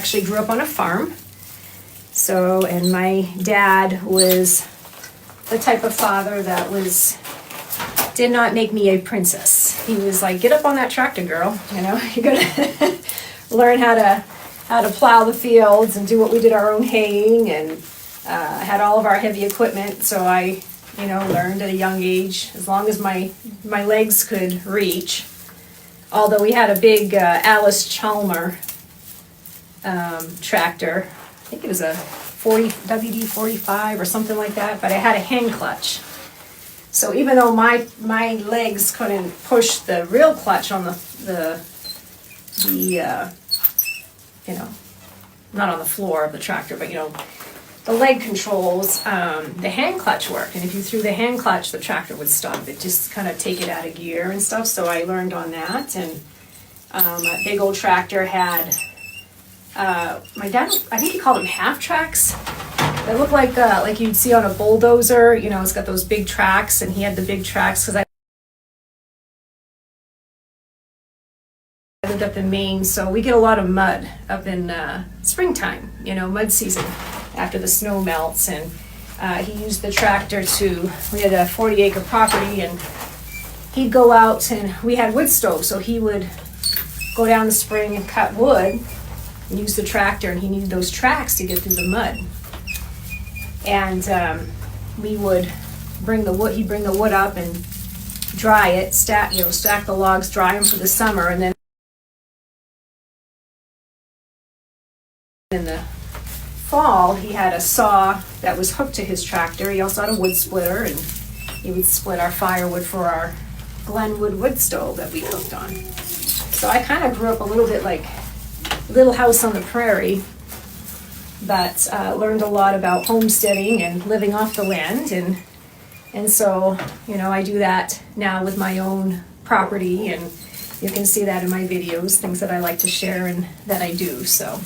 Actually grew up on a farm. So, and my dad was the type of father that did not make me a princess. He was like, get up on that tractor, girl. You know, you're gonna learn how to plow the fields and do what we did our own haying, and had all of our heavy equipment. So I, learned at a young age, as long as my legs could reach. Although we had a big Alice Chalmer tractor. I think it was a WD-45 or something like that, but I had a hand clutch. So even though my legs couldn't push the real clutch on the not on the floor of the tractor, but the leg controls, the hand clutch worked. And if you threw the hand clutch, the tractor would stop. It just kind of take it out of gear and stuff. So I learned on that. And a big old tractor had, my dad, I think he called them half tracks. They look like you'd see on a bulldozer. It's got those big tracks, and he had the big tracks because I lived up in Maine, so we get a lot of mud up in springtime, mud season after the snow melts. And he used the tractor we had a 40-acre property, and he'd go out, and we had wood stove, so he would go down the spring and cut wood and use the tractor, and he needed those tracks to get through the mud. And we would bring the wood, he'd bring the wood up and dry it, stack the logs, dry them for the summer, and then in the fall, he had a saw that was hooked to his tractor. He also had a wood splitter, and he would split our firewood for our Glenwood wood stove that we cooked on. So I kind of grew up a little bit like Little House on the Prairie, but learned a lot about homesteading and living off the land. And so, I do that now with my own property, and you can see that in my videos, things that I like to share and that I do. So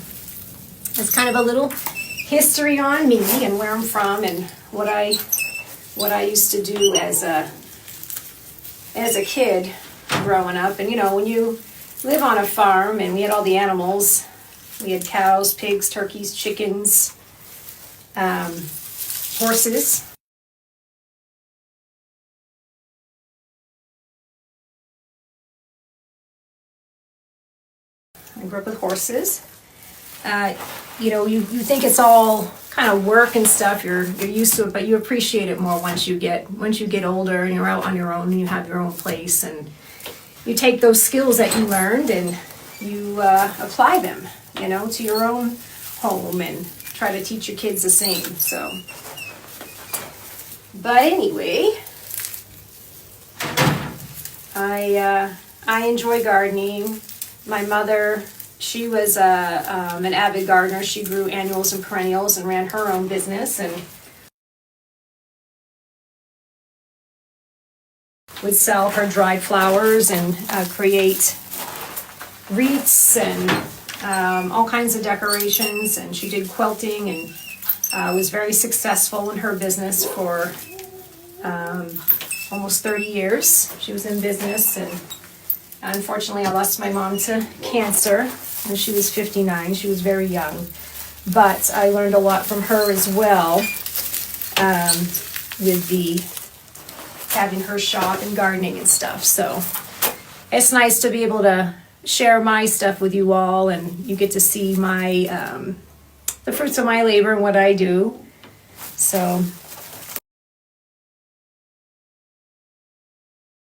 it's kind of a little history on me and where I'm from and what I used to do as a kid growing up. And when you live on a farm, and we had all the animals, we had cows, pigs, turkeys, chickens, horses. I grew up with horses. You think it's all kind of work and stuff. You're used to it, but you appreciate it more once you get older and you're out on your own and you have your own place, and you take those skills that you learned and you apply them, to your own home, and try to teach your kids the same. So, but anyway, I enjoy gardening. My mother, she was an avid gardener. She grew annuals and perennials and ran her own business, and would sell her dried flowers and create wreaths and all kinds of decorations. And she did quilting, and was very successful in her business for almost 30 years. She was in business, and unfortunately I lost my mom to cancer when she was 59. She was very young, but I learned a lot from her as well, with having her shop and gardening and stuff. So it's nice to be able to share my stuff with you all, and you get to see my the fruits of my labor and what I do. So